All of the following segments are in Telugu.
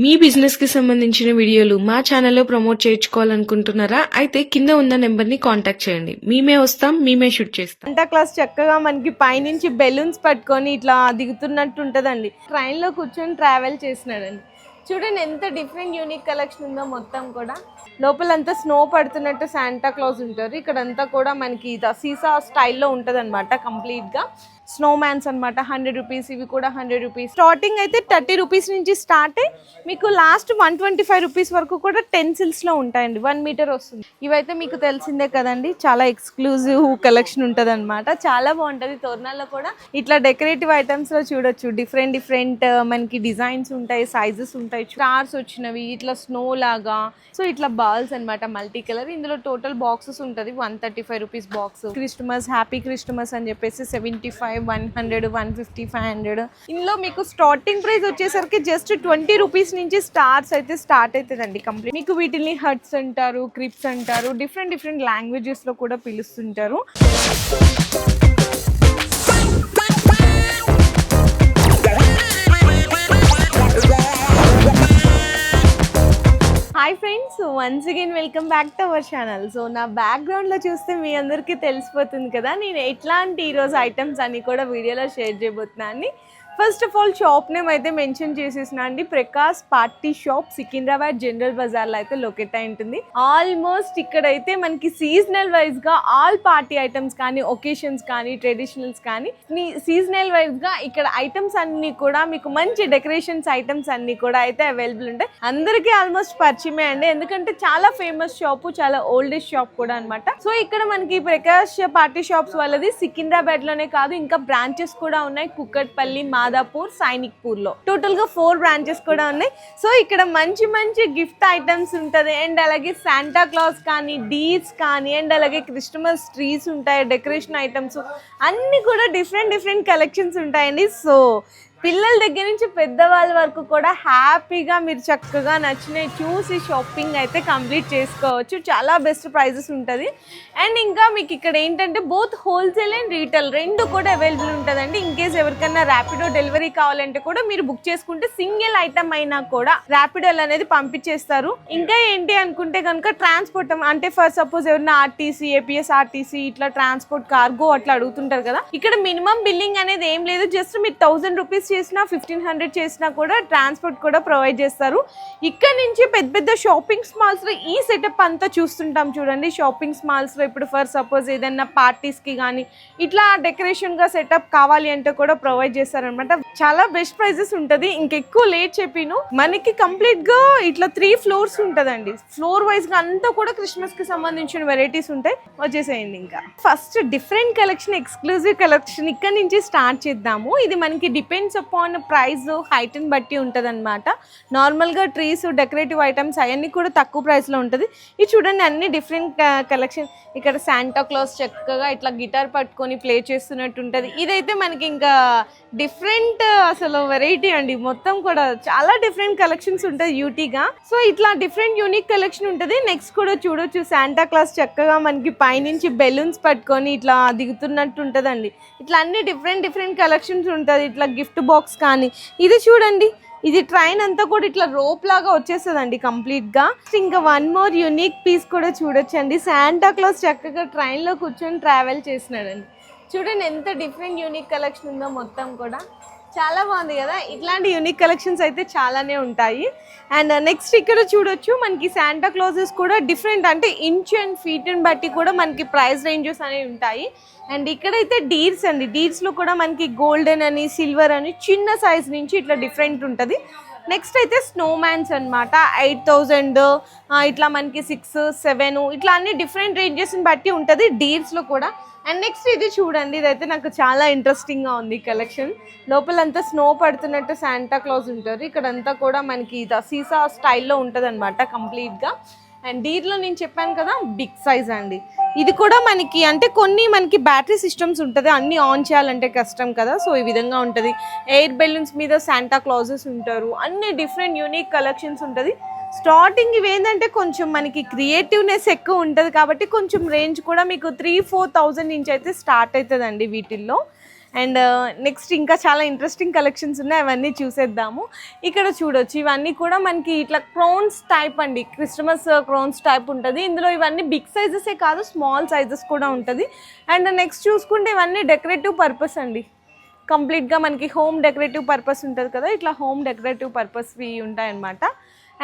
మీ బిజినెస్ కి సంబంధించిన వీడియోలు మా ఛానల్లో ప్రమోట్ చేయించుకోవాలనుకుంటున్నారా? అయితే కింద ఉన్న నెంబర్ ని కాంటాక్ట్ చేయండి. మేమే వస్తాం, మేమే షూట్ చేస్తాం. శాంటా క్లాస్ చక్కగా మనకి పైనుంచి బెలూన్స్ పట్టుకొని ఇట్లా దిగుతున్నట్టు ఉంటదండి. ట్రైన్ లో కూర్చొని ట్రావెల్ చేసినాడండి. చూడండి ఎంత డిఫరెంట్ యూనిక్ కలెక్షన్ ఉందో. మొత్తం కూడా లోపలంతా స్నో పడుతున్నట్టు శాంటా క్లాస్ ఉంటారు. ఇక్కడంతా కూడా మనకి సీసా స్టైల్లో ఉంటది అనమాట. కంప్లీట్ గా స్నో మ్యాన్స్ అనమాట. 100 రూపీస్, ఇవి కూడా 100 రూపీస్. స్టార్టింగ్ అయితే 30 రూపీస్ నుంచి స్టార్ట్ అయ్యి మీకు లాస్ట్ 125 రూపీస్ వరకు కూడా టెన్సిల్స్ లో ఉంటాయండి. 1 మీటర్ వస్తుంది. ఇవైతే మీకు తెలిసిందే కదండి, చాలా ఎక్స్క్లూజివ్ కలెక్షన్ ఉంటది అనమాట. చాలా బాగుంటది. తోరణాల్లో కూడా ఇట్లా డెకరేటివ్ ఐటమ్స్ లో చూడొచ్చు. డిఫరెంట్ మనకి డిజైన్స్ ఉంటాయి, సైజెస్ ఉంటాయి. స్టార్స్ వచ్చినవి, ఇట్లా స్నో లాగా, సో ఇట్లా బాల్స్ అనమాట, మల్టీ కలర్. ఇందులో టోటల్ బాక్సెస్ ఉంటుంది. 135 rupees box. Christmas, happy Christmas అని చెప్పేసి 75, 100, 150, 500. ఇందులో మీకు స్టార్టింగ్ ప్రైస్ వచ్చేసరికి జస్ట్ 20 రూపీస్ నుంచి స్టార్స్ అయితే స్టార్ట్ అవుతుందండి. కంప్లీట్ మీకు వీటిని హట్స్ అంటారు, క్రిప్స్ అంటారు, డిఫరెంట్ లాంగ్వేజెస్ లో కూడా పిలుస్తుంటారు. Hi friends, once again welcome back to our channel. So నా బ్యాక్గ్రౌండ్లో చూస్తే మీ అందరికీ తెలిసిపోతుంది కదా నేను ఎట్లాంటి ఈరోజు ఐటమ్స్ అన్ని కూడా వీడియోలో షేర్ చేయబోతున్నాను. First of all shop name అయితే మెన్షన్ చేసేసిన అండి. Prakash party sharp, Secunderabad general బజార్లో అయితే లొకేట్ అయి ఉంటుంది. ఆల్మోస్ట్ ఇక్కడైతే మనకి సీజనల్ వైజ్గా ఆల్ పార్టీ ఐటమ్స్ కానీ, ఒకేషన్స్ కానీ, ట్రెడిషనల్స్ కానీ, సీజనల్ వైజ్గా ఇక్కడ ఐటమ్స్ అన్నీ కూడా మీకు మంచి డెకరేషన్స్ ఐటమ్స్ అన్నీ కూడా అయితే అవైలబుల్ ఉంటాయి. అందరికీ ఆల్మోస్ట్ పరిచయమే అండి, ఎందుకంటే చాలా ఫేమస్ షాపు, చాలా ఓల్డెస్ట్ షాప్ కూడా అనమాట. సో ఇక్కడ మనకి ప్రకాష్ పార్టీ షాప్స్ వాళ్ళది సికింద్రాబాద్ లోనే కాదు, ఇంకా బ్రాంచెస్ కూడా ఉన్నాయి. కుక్కట్పల్లి, మాదాపూర్, సైనిక్పూర్ లో టోటల్ గా 4 బ్రాంచెస్ కూడా ఉన్నాయి. సో ఇక్కడ మంచి గిఫ్ట్ ఐటమ్స్ ఉంటది. అండ్ అలాగే శాంటా క్లాస్ కానీ, డీల్స్ కానీ, అండ్ అలాగే క్రిస్టమస్ ట్రీస్ ఉంటాయి, డెకరేషన్ ఐటమ్స్ అన్ని కూడా డిఫరెంట్ కలెక్షన్స్ ఉంటాయండి. సో పిల్లల దగ్గర నుంచి పెద్దవాళ్ళ వరకు కూడా హ్యాపీగా మీరు చక్కగా నచ్చినవి చూసి షాపింగ్ అయితే కంప్లీట్ చేసుకోవచ్చు. చాలా బెస్ట్ ప్రైజెస్ ఉంటుంది. అండ్ ఇంకా మీకు ఇక్కడ ఏంటంటే బోత్ హోల్సేల్ అండ్ రీటైల్ రెండు కూడా అవైలబుల్ ఉంటుందండి. ఇన్ కేస్ ఎవరికైనా ర్యాపిడో డెలివరీ కావాలంటే కూడా మీరు బుక్ చేసుకుంటే సింగిల్ ఐటమ్ అయినా కూడా ర్యాపిడోలు అనేది పంపించేస్తారు. ఇంకా ఏంటి అనుకుంటే కనుక ట్రాన్స్పోర్ట్ అంటే ఫర్ సపోజ్ ఎవరైనా ఆర్టీసీ, ఏపీఎస్ ఆర్టీసీ ఇట్లా ట్రాన్స్పోర్ట్ కార్గో అట్లా అడుగుతుంటారు కదా, ఇక్కడ మినిమం బిల్లింగ్ అనేది ఏం లేదు. జస్ట్ మీరు 1000 రూపీస్ చేసినా, 1500 చేసినా కూడా ట్రాన్స్పోర్ట్ కూడా ప్రొవైడ్ చేస్తారు. ఇక్కడ నుంచి పెద్ద షాపింగ్ మాల్స్ లో ఈ సెటప్ అంతా చూస్తుంటాం చూడండి. షాపింగ్ మాల్స్ లో ఇప్పుడు ఫర్ సపోజ్ ఏదైనా పార్టీస్ కి కానీ ఇట్లా డెకరేషన్ గా సెటప్ కావాలి అంటే కూడా ప్రొవైడ్ చేస్తారనమాట. చాలా బెస్ట్ ప్రైజెస్ ఉంటది. ఇంకెక్కువ లేట్ చెప్పిను, మనకి కంప్లీట్ గా ఇట్లా 3 ఫ్లోర్స్ ఉంటదండి. ఫ్లోర్ వైజ్ గా అంతా కూడా క్రిస్మస్ కి సంబంధించిన వెరైటీస్ ఉంటాయి. వచ్చేసేయండి. ఇంకా first different collection, exclusive collection ఇక్కడ నుంచి స్టార్ట్ చేద్దాము. ఇది మనకి డిపెండ్స్ అపాన్ ప్రైస్, హైట్ ని బట్టి ఉంటుంది అనమాట. నార్మల్గా ట్రీస్, డెకరేటివ్ ఐటమ్స్ అవన్నీ కూడా తక్కువ ప్రైస్లో ఉంటుంది. ఇది చూడండి అన్ని డిఫరెంట్ కలెక్షన్. ఇక్కడ శాంటా క్లాస్ చక్కగా ఇట్లా గిటార్ పట్టుకొని ప్లే చేస్తున్నట్టు ఉంటుంది. ఇదైతే మనకి ఇంకా డిఫరెంట్ అసలు వెరైటీ అండి. మొత్తం కూడా చాలా డిఫరెంట్ కలెక్షన్స్ ఉంటాయి యూటీగా. సో ఇట్లా డిఫరెంట్ యూనిక్ కలెక్షన్ ఉంటుంది. నెక్స్ట్ కూడా చూడొచ్చు శాంటా క్లాస్ చక్కగా మనకి పైనుంచి బెలూన్స్ పట్టుకొని ఇట్లా దిగుతున్నట్టు ఉంటుందండి. ఇట్లా అన్ని డిఫరెంట్ కలెక్షన్స్ ఉంటుంది. ఇట్లా గిఫ్ట్ బాక్స్ కానీ, ఇది చూడండి, ఇది ట్రైన్ అంతా కూడా ఇట్లా రోప్ లాగా వచ్చేస్తుందండి కంప్లీట్ గా. ఇంకా 1 మోర్ యూనిక్ పీస్ కూడా చూడొచ్చండి. శాంటా క్లాస్ చక్కగా ట్రైన్ లో కూర్చొని ట్రావెల్ చేసినాడండి. చూడండి ఎంత డిఫరెంట్ యూనిక్ కలెక్షన్ ఉందో. మొత్తం కూడా చాలా బాగుంది కదా. ఇట్లాంటి యూనిక్ కలెక్షన్స్ అయితే చాలానే ఉంటాయి. అండ్ నెక్స్ట్ ఇక్కడ చూడొచ్చు మనకి శాంటా క్లాజెస్ కూడా డిఫరెంట్, అంటే ఇంచ్ అండ్ ఫీట్ ని బట్టి కూడా మనకి ప్రైస్ రేంజెస్ అనేవి ఉంటాయి. అండ్ ఇక్కడైతే డీర్స్ అండి. డీర్స్లో కూడా మనకి గోల్డెన్ అని, సిల్వర్ అని, చిన్న సైజ్ నుంచి ఇట్లా డిఫరెంట్ ఉంటుంది. నెక్స్ట్ అయితే స్నో మ్యాన్స్ అనమాట. 8000 ఇట్లా మనకి 6, 7 ఇట్లా అన్ని డిఫరెంట్ రేంజెస్ని బట్టి ఉంటుంది డీర్స్లో కూడా. అండ్ నెక్స్ట్ ఇది చూడండి, ఇదైతే నాకు చాలా ఇంట్రెస్టింగ్గా ఉంది కలెక్షన్. లోపలంతా స్నో పడుతున్నట్టు శాంటా క్లాస్ ఉంటారు. ఇక్కడంతా కూడా మనకి సీసా స్టైల్లో ఉంటుంది అనమాట కంప్లీట్గా. అండ్ దీంట్లో నేను చెప్పాను కదా బిగ్ సైజ్ అండి. ఇది కూడా మనకి అంటే కొన్ని మనకి బ్యాటరీ సిస్టమ్స్ ఉంటుంది, అన్ని ఆన్ చేయాలంటే కష్టం కదా. సో ఈ విధంగా ఉంటుంది. ఎయిర్ బెలూన్స్ మీద శాంటా క్లాజెస్ ఉంటారు. అన్ని డిఫరెంట్ యూనిక్ కలెక్షన్స్ ఉంటుంది. స్టార్టింగ్ ఇవి ఏంటంటే కొంచెం మనకి క్రియేటివ్నెస్ ఎక్కువ ఉంటుంది కాబట్టి కొంచెం రేంజ్ కూడా మీకు 3-4 థౌజండ్ నుంచి అయితే స్టార్ట్ అవుతుందండి వీటిల్లో. అండ్ నెక్స్ట్ ఇంకా చాలా ఇంట్రెస్టింగ్ కలెక్షన్స్ ఉన్నాయి, అవన్నీ చూసేద్దాము. ఇక్కడ చూడొచ్చు ఇవన్నీ కూడా మనకి ఇట్లా క్రోన్స్ టైప్ అండి, క్రిస్టమస్ క్రోన్స్ టైప్ ఉంటుంది. ఇందులో ఇవన్నీ బిగ్ సైజెసే కాదు, స్మాల్ సైజెస్ కూడా ఉంటుంది. అండ్ నెక్స్ట్ చూసుకుంటే ఇవన్నీ డెకరేటివ్ పర్పస్ అండి, కంప్లీట్గా మనకి హోమ్ డెకరేటివ్ పర్పస్ ఉంటుంది కదా, ఇట్లా హోమ్ డెకరేటివ్ పర్పస్వి ఉంటాయన్నమాట.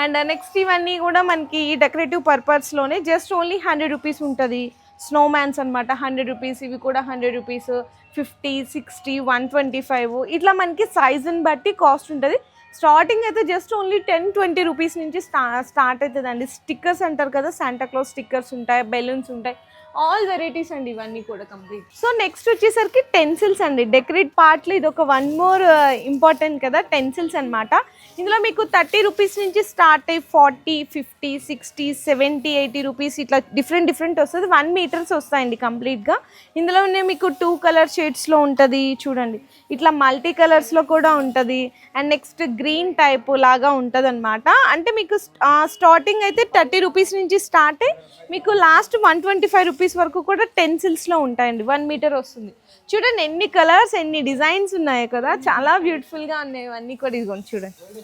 అండ్ నెక్స్ట్ ఇవన్నీ కూడా మనకి డెకరేటివ్ పర్పస్లోనే జస్ట్ ఓన్లీ 100 రూపీస్ ఉంటుంది. స్నోమ్యాన్స్ అనమాట 100 రూపీస్, ఇవి కూడా 100 రూపీస్, 50, 60, 125 ఇట్లా మనకి సైజుని బట్టి కాస్ట్ ఉంటుంది. స్టార్టింగ్ అయితే జస్ట్ ఓన్లీ 10-20 రూపీస్ నుంచి స్టార్ట్ అవుతుందండి. స్టిక్కర్స్ అంటారు కదా, శాంటా క్లాస్ స్టిక్కర్స్ ఉంటాయి, బెలూన్స్ ఉంటాయి, ఆల్ వెరైటీస్ అండి ఇవన్నీ కూడా కంప్లీట్. సో నెక్స్ట్ వచ్చేసరికి టెన్సిల్స్ అండి, డెకరేట్ పార్ట్లో ఇది ఒక వన్ మోర్ ఇంపార్టెంట్ కదా, టెన్సిల్స్ అనమాట. ఇందులో మీకు 30 రూపీస్ నుంచి స్టార్ట్ అయ్యి 40, 50, 60, 70, 80 రూపీస్ ఇట్లా డిఫరెంట్ వస్తుంది. 1 మీటర్స్ వస్తాయండి కంప్లీట్గా. ఇందులోనే మీకు 2 కలర్ షేడ్స్లో ఉంటుంది చూడండి, ఇట్లా మల్టీ కలర్స్లో కూడా ఉంటుంది. అండ్ నెక్స్ట్ గ్రీన్ టైప్ లాగా ఉంటుంది అనమాట. అంటే మీకు స్టార్టింగ్ అయితే 30 రూపీస్ నుంచి స్టార్ట్ అయ్యి మీకు లాస్ట్ 125 రూపీస్ వరకు కూడా టెన్సిల్స్లో ఉంటాయండి. 1 మీటర్ వస్తుంది. చూడండి ఎన్ని కలర్స్, ఎన్ని డిజైన్స్ ఉన్నాయి కదా, చాలా బ్యూటిఫుల్గా ఉన్నాయి ఇవన్నీ కూడా. ఇదిగోండి చూడండి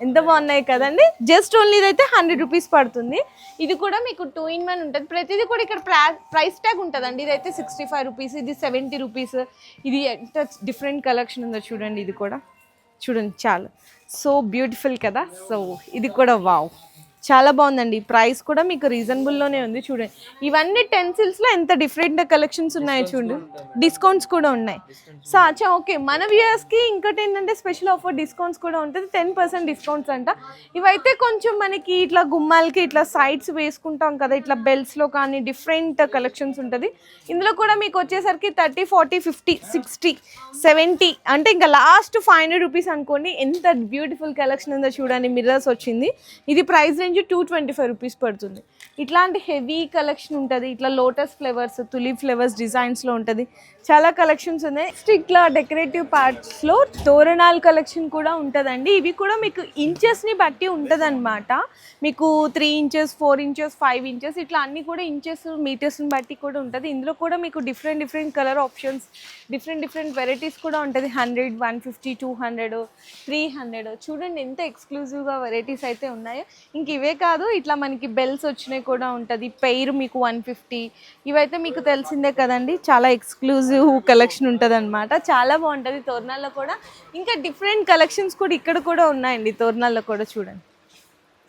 ఎంత బాగున్నాయి కదండి. జస్ట్ ఓన్లీ ఇదైతే 100 రూపీస్ పడుతుంది. ఇది కూడా మీకు 2-in-1 ఉంటుంది. ప్రతిదీ కూడా ఇక్కడ ప్రైస్ ట్యాగ్ ఉంటుందండి. ఇదైతే 65 రూపీస్, ఇది 70 రూపీస్. ఇది ఎంత డిఫరెంట్ కలెక్షన్ ఉందో చూడండి, ఇది కూడా చూడండి చాలా సో బ్యూటిఫుల్ కదా. సో ఇది కూడా వావ్, చాలా బాగుందండి. ప్రైస్ కూడా మీకు రీజనబుల్లోనే ఉంది. చూడండి ఇవన్నీ టెన్సిల్స్లో ఎంత డిఫరెంట్ కలెక్షన్స్ ఉన్నాయో చూడండి, డిస్కౌంట్స్ కూడా ఉన్నాయి. సో అచ్చా ఓకే, మన వ్యూయర్స్కి ఇంకోటి ఏంటంటే స్పెషల్ ఆఫర్ డిస్కౌంట్స్ కూడా ఉంటుంది, 10% డిస్కౌంట్స్ అంట. ఇవైతే కొంచెం మనకి ఇట్లా గుమ్మాలకి ఇట్లా సైడ్స్ వేసుకుంటాం కదా, ఇట్లా బెల్ట్స్లో కానీ డిఫరెంట్ కలెక్షన్స్ ఉంటుంది. ఇందులో కూడా మీకు వచ్చేసరికి 30, 40, 50, 60, 70 అంటే ఇంకా లాస్ట్ 500 రూపీస్ అనుకోండి. ఎంత బ్యూటిఫుల్ కలెక్షన్ ఉందో చూడండి. మిర్రర్స్ వచ్చింది, ఇది ప్రైస్ రేంజ్ 225 రూపీస్ పడుతుంది. ఇట్లాంటి హెవీ కలెక్షన్ ఉంటుంది. ఇట్లా లోటస్ ఫ్లేవర్స్, తులిప్ ఫ్లేవర్స్ డిజైన్స్లో ఉంటుంది. చాలా కలెక్షన్స్ ఉన్నాయి. నెక్స్ట్ ఇట్లా డెకరేటివ్ పార్ట్స్లో తోరణాల కలెక్షన్ కూడా ఉంటుందండి. ఇవి కూడా మీకు ఇంచెస్ని బట్టి ఉంటుంది అనమాట. మీకు 3 ఇంచెస్, 4 ఇంచెస్, 5 ఇంచెస్ ఇట్లా అన్నీ కూడా ఇంచెస్, మీటర్స్ని బట్టి కూడా ఉంటుంది. ఇందులో కూడా మీకు different colour options, different varieties కూడా ఉంటుంది. 100, 150, 200, 300 చూడండి ఎంత ఎక్స్క్లూజివ్గా వెరైటీస్ అయితే ఉన్నాయో. ఇంక ఇవే కాదు, ఇట్లా మనకి బెల్స్ వచ్చినాయి కూడా ఉంటుంది. పెయిర్ మీకు 150, ఇవైతే మీకు తెలిసిందే కదండి, చాలా ఎక్స్క్లూజివ్ కలెక్షన్ ఉంటుంది అనమాట. చాలా బాగుంటుంది తోరణాల్లో కూడా. ఇంకా డిఫరెంట్ కలెక్షన్స్ కూడా ఇక్కడ కూడా ఉన్నాయండి తోరణాల్లో కూడా చూడండి.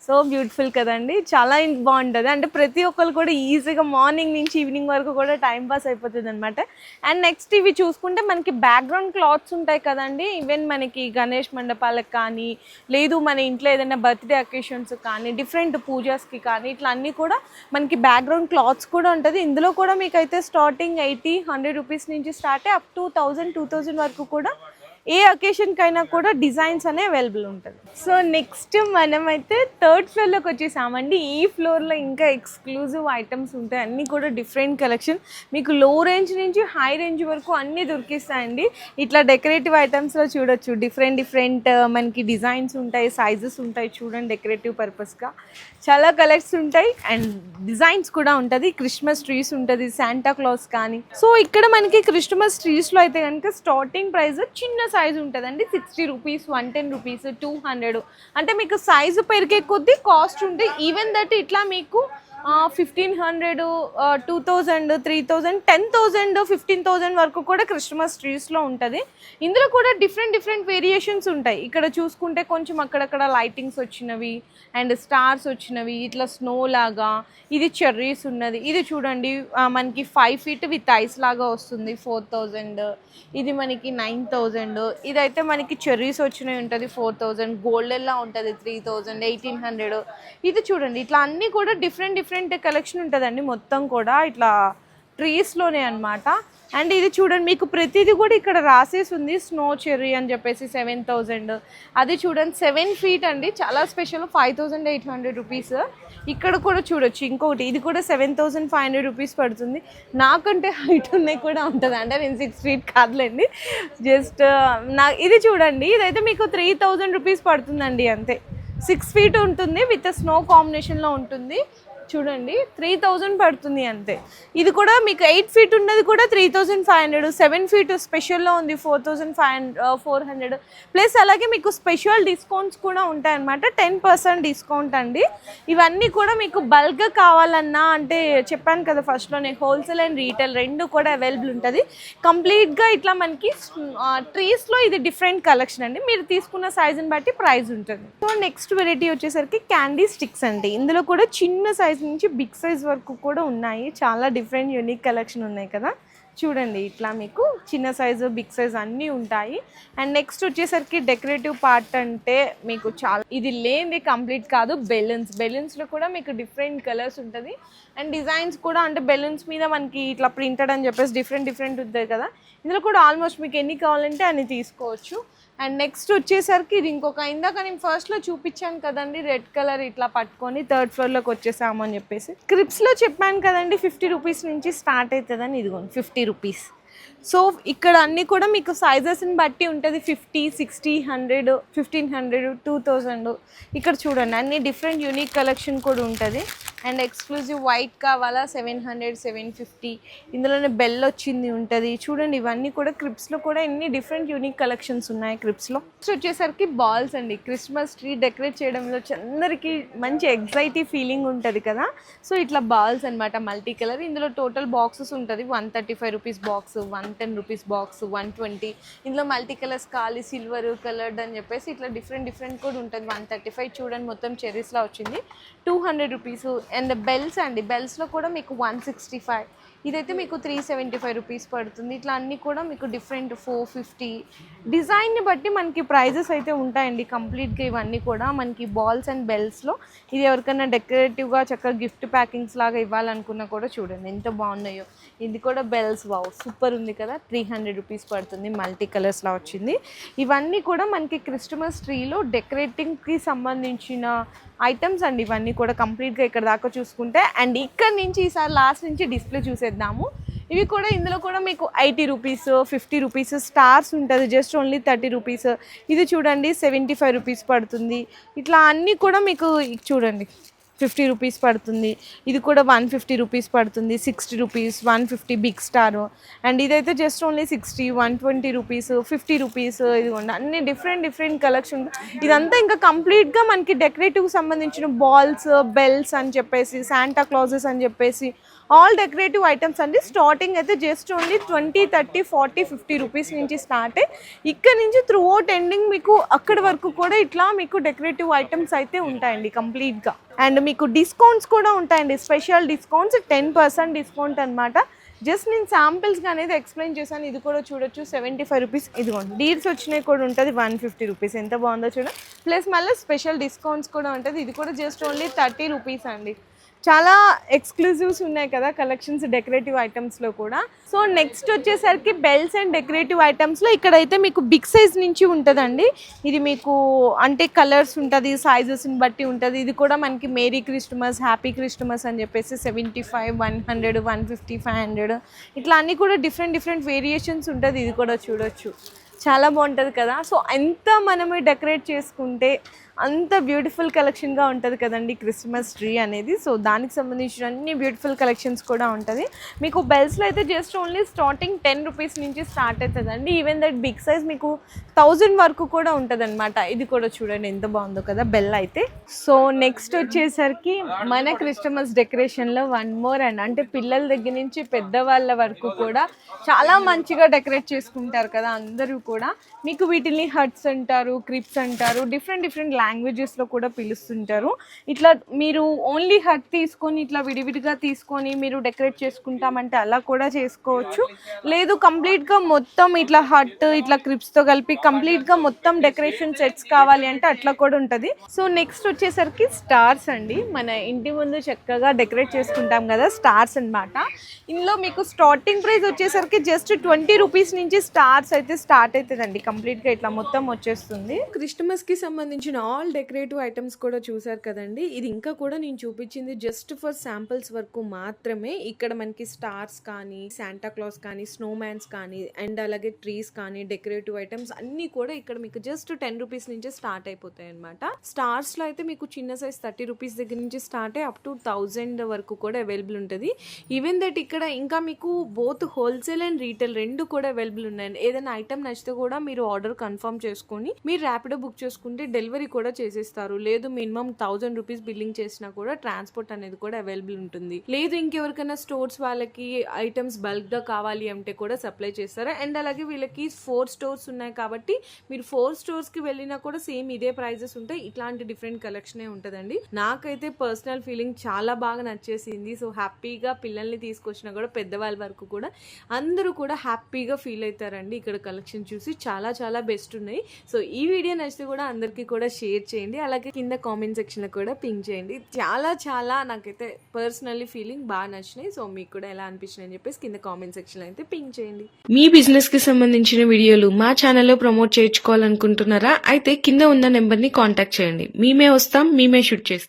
సో బ్యూటిఫుల్ కదండి, చాలా బాగుంటుంది. అంటే ప్రతి ఒక్కరు కూడా ఈజీగా మార్నింగ్ నుంచి ఈవినింగ్ వరకు కూడా టైం పాస్ అయిపోతుంది అనమాట. అండ్ నెక్స్ట్ ఇవి చూసుకుంటే మనకి బ్యాక్గ్రౌండ్ క్లాత్స్ ఉంటాయి కదండి. ఈవెన్ మనకి గణేష్ మండపాలకు కానీ, లేదు మన ఇంట్లో ఏదైనా బర్త్డే అకేషన్స్ కానీ, డిఫరెంట్ పూజాస్కి కానీ, ఇట్లా అన్నీ కూడా మనకి బ్యాక్గ్రౌండ్ క్లాత్స్ కూడా ఉంటుంది. ఇందులో కూడా మీకు అయితే స్టార్టింగ్ 80, 100 రూపీస్ నుంచి స్టార్ట్ అయ్యి అప్ టు 1000, 2000 వరకు కూడా ఏ అకేషన్కైనా కూడా డిజైన్స్ అనే అవైలబుల్ ఉంటుంది. సో నెక్స్ట్ మనమైతే 3rd ఫ్లోర్లోకి వచ్చేసామండి. ఈ ఫ్లోర్లో ఇంకా ఎక్స్క్లూజివ్ ఐటమ్స్ ఉంటాయి, అన్నీ కూడా డిఫరెంట్ కలెక్షన్. మీకు లో రేంజ్ నుంచి హై రేంజ్ వరకు అన్నీ దొరికిస్తాయండి. ఇట్లా డెకరేటివ్ ఐటమ్స్లో చూడొచ్చు, డిఫరెంట్ మనకి డిజైన్స్ ఉంటాయి, సైజెస్ ఉంటాయి. చూడండి డెకరేటివ్ పర్పస్గా చాలా కలర్స్ ఉంటాయి అండ్ డిజైన్స్ కూడా ఉంటుంది. క్రిస్మస్ ట్రీస్ ఉంటుంది, శాంటా క్లాస్ కానీ. సో ఇక్కడ మనకి క్రిస్మస్ ట్రీస్లో అయితే కనుక స్టార్టింగ్ ప్రైస్ చిన్న సైజు ఉంటుందండి, 60 రూపీస్, 110 రూపీస్, 200 అంటే మీకు సైజు పెరిగే కొద్దీ కాస్ట్ ఉంటుంది. ఈవెన్ దట్ ఇట్లా మీకు 1500, 2000, 3000, 10,000, 15,000 వరకు కూడా క్రిస్మస్ ట్రీస్లో ఉంటుంది. ఇందులో కూడా డిఫరెంట్ వేరియేషన్స్ ఉంటాయి. ఇక్కడ చూసుకుంటే కొంచెం అక్కడక్కడ లైటింగ్స్ వచ్చినవి అండ్ స్టార్స్ వచ్చినవి, ఇట్లా స్నో లాగా. ఇది చెర్రీస్ ఉన్నది. ఇది చూడండి మనకి 5 feet విత్ ఐస్ లాగా వస్తుంది, 4000. ఇది మనకి 9000. ఇదైతే మనకి చెర్రీస్ వచ్చినవి ఉంటుంది, 4000. గోల్డెన్లా ఉంటుంది, 3000, 1800. ఇది చూడండి ఇట్లా అన్నీ కూడా డిఫరెంట్ కలెక్షన్ ఉంటుందండి. మొత్తం కూడా ఇట్లా ట్రీస్లోనే అనమాట. అండ్ ఇది చూడండి మీకు ప్రతిదీ కూడా ఇక్కడ రాసేసి ఉంది, స్నో చెర్రీ అని చెప్పేసి 7000. అది చూడండి 7 feet అండి, చాలా స్పెషల్, 5800 రూపీస్. ఇక్కడ కూడా చూడొచ్చు ఇంకొకటి, ఇది కూడా 7500 రూపీస్ పడుతుంది. నాకంటే హైట్ ఉన్నాయి కూడా ఉంటుంది, అంటే నేను 6 feet కాదులేండి, జస్ట్ ఇది చూడండి, ఇదైతే మీకు 3000 రూపీస్ పడుతుందండి అంతే. 6 feet ఉంటుంది, విత్ స్నో కాంబినేషన్లో ఉంటుంది. చూడండి 3000 పడుతుంది అంతే. ఇది కూడా మీకు 8 ఫీట్ ఉన్నది కూడా 3500, 7 ఫీట్ స్పెషల్లో ఉంది 400 ప్లస్ అలాగే మీకు స్పెషల్ డిస్కౌంట్స్ కూడా ఉంటాయన్నమాట. 10% డిస్కౌంట్ అండి. ఇవన్నీ కూడా మీకు బల్క్గా కావాలన్నా అంటే చెప్పాను కదా ఫస్ట్లోనే, హోల్సేల్ అండ్ రీటైల్ రెండు కూడా అవైలబుల్ ఉంటుంది. కంప్లీట్గా ఇట్లా మనకి ట్రీస్లో ఇది డిఫరెంట్ కలెక్షన్ అండి. మీరు తీసుకున్న సైజుని బట్టి ప్రైస్ ఉంటుంది. సో నెక్స్ట్ వెరైటీ వచ్చేసరికి క్యాండీ స్టిక్స్ అండి. ఇందులో కూడా చిన్న సైజ్ నుంచి బిగ్ సైజ్ వరకు కూడా ఉన్నాయి. చాలా డిఫరెంట్ యూనిక్ కలెక్షన్ ఉన్నాయి కదా, చూడండి ఇట్లా మీకు చిన్న సైజు బిగ్ సైజ్ అన్నీ ఉంటాయి. అండ్ నెక్స్ట్ వచ్చేసరికి డెకరేటివ్ పార్ట్ అంటే మీకు చాలా ఇది లేనిది కంప్లీట్ కాదు. బెలూన్స్లో కూడా మీకు డిఫరెంట్ కలర్స్ ఉంటుంది అండ్ డిజైన్స్ కూడా, అంటే బెలూన్స్ మీద మనకి ఇట్లా ప్రింటెడ్ అని చెప్పేసి డిఫరెంట్ ఉంటుంది కదా. ఇందులో కూడా ఆల్మోస్ట్ మీకు ఎన్ని కావాలంటే అన్ని తీసుకోవచ్చు. అండ్ నెక్స్ట్ వచ్చేసరికి ఇది ఇంకొక, ఇందాక నేను ఫస్ట్లో చూపించాను కదండి రెడ్ కలర్ ఇట్లా పట్టుకొని 3rd ఫ్లోర్లోకి వచ్చేసాము అని చెప్పేసి. క్రిప్స్లో చెప్పాను కదండి 50 రూపీస్ నుంచి స్టార్ట్ అవుతుందని, ఇదిగోండి 50 రూపీస్. సో ఇక్కడ అన్నీ కూడా మీకు సైజెస్ని బట్టి ఉంటుంది. 50, 60, 100, 1500, 2000. ఇక్కడ చూడండి అన్ని డిఫరెంట్ యూనిక్ కలెక్షన్ కూడా ఉంటుంది. అండ్ ఎక్స్క్లూజివ్ వైట్ కావాలా 700, 750. ఇందులోనే బెల్ వచ్చింది ఉంటుంది. చూడండి ఇవన్నీ కూడా క్రిప్స్లో కూడా ఎన్ని డిఫరెంట్ యూనిక్ కలెక్షన్స్ ఉన్నాయి క్రిప్స్లో. నెక్స్ట్ వచ్చేసరికి బాల్స్ అండి. క్రిస్మస్ ట్రీ డెకరేట్ చేయడంలో అందరికీ మంచి ఎగ్జైటీ ఫీలింగ్ ఉంటుంది కదా. సో ఇట్లా బాల్స్ అనమాట మల్టీ కలర్. ఇందులో టోటల్ బాక్సెస్ ఉంటుంది. 135 రూపీస్ బాక్స్, 110 రూపీస్ బాక్స్, 120. ఇందులో మల్టీ కలర్స్ కాలి సిల్వర్ కలర్డ్ అని చెప్పేసి ఇట్లా డిఫరెంట్ కూడా ఉంటుంది. 135 చూడండి మొత్తం చెరీస్లా వచ్చింది. 200 రూపీస్. అండ్ బెల్స్ అండి, బెల్స్లో కూడా మీకు 165. ఇదైతే మీకు 375 రూపీస్ పడుతుంది. ఇట్లా అన్నీ కూడా మీకు డిఫరెంట్ 450. డిజైన్ని బట్టి మనకి ప్రైజెస్ అయితే ఉంటాయండి కంప్లీట్గా. ఇవన్నీ కూడా మనకి బాల్స్ అండ్ బెల్స్లో ఇది ఎవరికైనా డెకరేటివ్గా చక్కగా గిఫ్ట్ ప్యాకింగ్స్ లాగా ఇవ్వాలనుకున్నా కూడా చూడండి ఎంత బాగున్నాయో. ఇది కూడా బెల్స్, వావ్ సూపర్ ఉంది కదా. 300 రూపీస్ పడుతుంది. మల్టీ కలర్స్లా వచ్చింది. ఇవన్నీ కూడా మనకి క్రిస్మస్ ట్రీలో డెకరేటింగ్కి సంబంధించిన ఐటమ్స్ అండి. ఇవన్నీ కూడా కంప్లీట్గా ఇక్కడ దాకా చూసుకుంటే. అండ్ ఇక్కడ నుంచి ఈసారి లాస్ట్ నుంచి డిస్ప్లే చూసేద్దాము. ఇవి కూడా ఇందులో కూడా మీకు 80 రూపీస్, 50 రూపీస్, స్టార్స్ ఉంటుంది జస్ట్ ఓన్లీ 30 రూపీస్. ఇది చూడండి 75 రూపీస్ పడుతుంది. ఇట్లా అన్నీ కూడా మీకు చూడండి 50 రూపీస్ పడుతుంది. ఇది కూడా 150 రూపీస్ పడుతుంది. 60 రూపీస్, 150 బిగ్ స్టార్. అండ్ ఇదైతే జస్ట్ ఓన్లీ 60, 120 రూపీస్, 50 రూపీస్. ఇదిగోండి అన్ని డిఫరెంట్ కలెక్షన్. ఇదంతా ఇంకా కంప్లీట్గా మనకి డెకరేటివ్కి సంబంధించిన బాల్స్, బెల్స్ అని చెప్పేసి, శాంటా క్లాజెస్ అని చెప్పేసి ఆల్ డెకరేటివ్ ఐటమ్స్ అండి. స్టార్టింగ్ అయితే జస్ట్ ఓన్లీ 20, 30, 40, 50 రూపీస్ నుంచి స్టార్ట్ అయ్యి ఇక్కడ నుంచి త్రూ అవుట్ ఎండింగ్ మీకు అక్కడి వరకు కూడా ఇట్లా మీకు డెకరేటివ్ ఐటమ్స్ అయితే ఉంటాయండి కంప్లీట్గా. అండ్ మీకు డిస్కౌంట్స్ కూడా ఉంటాయండి. స్పెషల్ డిస్కౌంట్స్ 10% డిస్కౌంట్ అనమాట. జస్ట్ నేను శాంపిల్స్గా అనేది ఎక్స్ప్లెయిన్ చేశాను. ఇది కూడా చూడొచ్చు 75 రూపీస్. ఇదిగోండి డీల్స్ వచ్చినాయి కూడా ఉంటుంది 150 రూపీస్. ఎంత బాగుందో చూడండి. ప్లస్ మళ్ళీ స్పెషల్ డిస్కౌంట్స్ కూడా ఉంటుంది. ఇది కూడా జస్ట్ ఓన్లీ 30 రూపీస్ అండి. చాలా ఎక్స్క్లూజివ్స్ ఉన్నాయి కదా కలెక్షన్స్ డెకరేటివ్ ఐటమ్స్లో కూడా. సో నెక్స్ట్ వచ్చేసరికి బెల్స్ అండ్ డెకరేటివ్ ఐటమ్స్లో ఇక్కడైతే మీకు బిగ్ సైజ్ నుంచి ఉంటుందండి. ఇది మీకు అంటే కలర్స్ ఉంటుంది, సైజెస్ని బట్టి ఉంటుంది. ఇది కూడా మనకి మేరీ క్రిస్టమస్, హ్యాపీ క్రిస్టమస్ అని చెప్పేసి 75, 100, 150, 500 ఇట్లా అన్నీ కూడా డిఫరెంట్ వేరియేషన్స్ ఉంటుంది. ఇది కూడా చూడొచ్చు చాలా బాగుంటుంది కదా. సో ఎంత మనము డెకరేట్ చేసుకుంటే అంత బ్యూటిఫుల్ కలెక్షన్గా ఉంటుంది కదండి క్రిస్మస్ ట్రీ అనేది. సో దానికి సంబంధించిన అన్ని బ్యూటిఫుల్ కలెక్షన్స్ కూడా ఉంటుంది. మీకు బెల్స్లో అయితే జస్ట్ ఓన్లీ స్టార్టింగ్ 10 రూపీస్ నుంచి స్టార్ట్ అవుతుందండి. ఈవెన్ దట్ బిగ్ సైజ్ మీకు 1000 వరకు కూడా ఉంటుంది అనమాట. ఇది కూడా చూడండి ఎంత బాగుందో కదా బెల్ అయితే. సో నెక్స్ట్ వచ్చేసరికి మన క్రిస్మస్ డెకరేషన్లో వన్ మోర్ అండ్ అంటే పిల్లల దగ్గర నుంచి పెద్దవాళ్ళ వరకు కూడా చాలా మంచిగా డెకరేట్ చేసుకుంటారు కదా అందరూ కూడా. మీకు వీటిని హట్స్ అంటారు, క్రిప్స్ అంటారు, డిఫరెంట్ లాంగ్వేజెస్లో కూడా పిలుస్తుంటారు. ఇట్లా మీరు ఓన్లీ హట్ తీసుకొని ఇట్లా విడివిడిగా తీసుకొని మీరు డెకరేట్ చేసుకుంటామంటే అలా కూడా చేసుకోవచ్చు. లేదు కంప్లీట్గా మొత్తం ఇట్లా హట్ ఇట్లా క్రిప్స్తో కలిపి కంప్లీట్గా మొత్తం డెకరేషన్ సెట్స్ కావాలి అంటే అట్లా కూడా ఉంటుంది. సో నెక్స్ట్ వచ్చేసరికి స్టార్స్ అండి. మన ఇంటి ముందు చక్కగా డెకరేట్ చేసుకుంటాం కదా స్టార్స్ అన్నమాట. ఇందులో మీకు స్టార్టింగ్ ప్రైస్ వచ్చేసరికి జస్ట్ 20 రూపీస్ నుంచి స్టార్స్ అయితే స్టార్ట్ అవుతుందండి. కంప్లీట్గా ఇట్లా మొత్తం వచ్చేస్తుంది. క్రిస్మస్కి సంబంధించిన వాల్ డెకరేటివ్ ఐటమ్స్ కూడా చూసారు కదండి. ఇది ఇంకా కూడా నేను చూపించింది జస్ట్ ఫర్ శాంపిల్స్ వరకు మాత్రమే. ఇక్కడ మనకి స్టార్స్ కానీ, శాంటా క్లాస్ కానీ, స్నో మ్యాన్స్ కానీ అండ్ అలాగే ట్రీస్ కానీ, డెకరేటివ్ ఐటమ్స్ అన్ని కూడా ఇక్కడ మీకు జస్ట్ 10 రూపీస్ నుంచే స్టార్ట్ అయిపోతాయి అనమాట. స్టార్స్ లో అయితే మీకు చిన్న సైజ్ 30 రూపీస్ దగ్గర నుంచి స్టార్ట్ అయ్యి అప్ టు 1000 వరకు కూడా అవైలబుల్ ఉంటుంది. ఈవెన్ దట్ ఇక్కడ ఇంకా మీకు బోత్ హోల్సేల్ అండ్ రీటైల్ రెండు కూడా అవైలబుల్ ఉన్నాయి. ఏదైనా ఐటమ్ నచ్చితే కూడా మీరు ఆర్డర్ కన్ఫర్మ్ చేసుకొని మీరు ర్యాపిడో బుక్ చేసుకుంటే డెలివరీ కూడా చేసేస్తారు. లేదు మినిమం 1000 రూపీస్ బిల్లింగ్ చేసినా కూడా ట్రాన్స్పోర్ట్ అనేది కూడా అవైలబుల్ ఉంటుంది. లేదు ఇంకెవరికైనా స్టోర్స్ వాళ్ళకి ఐటమ్స్ బల్క్ గా కావాలి అంటే కూడా సప్లై చేస్తారు. అండ్ అలాగే వీళ్ళకి 4 స్టోర్స్ ఉన్నాయి కాబట్టి మీరు 4 స్టోర్స్ కి వెళ్ళినా కూడా సేమ్ ఇదే ప్రైజెస్ ఉంటాయి. ఇట్లాంటి డిఫరెంట్ కలెక్షన్ ఉంటదండి. నాకైతే పర్సనల్ ఫీలింగ్ చాలా బాగా నచ్చేసింది. సో హ్యాపీగా పిల్లల్ని తీసుకొచ్చినా కూడా పెద్దవాళ్ళ వరకు కూడా అందరూ కూడా హ్యాపీగా ఫీల్ అవుతారండి. ఇక్కడ కలెక్షన్ చూసి చాలా చాలా బెస్ట్ ఉన్నాయి. సో ఈ వీడియో నచ్చితే కూడా అందరికీ కూడా షేర్ చేయండి. అలాగే కింద కామెంట్ సెక్షన్ లో కూడా పింక్ చేయండి. చాలా చాలా నాకైతే పర్సనల్లీ ఫీలింగ్ బాగా నచ్చినాయి. సో మీకు కూడా ఎలా అనిపించింది అని చెప్పేసి కింద కామెంట్ సెక్షన్ లో అయితే పింక్ చేయండి. మీ బిజినెస్ కి సంబంధించిన వీడియోలు మా ఛానల్లో ప్రమోట్ చేయించుకోవాలనుకుంటున్నారా? అయితే కింద ఉన్న నెంబర్ ని కాంటాక్ట్ చేయండి. మేమే వస్తాం, మేమే షూట్ చేస్తాం.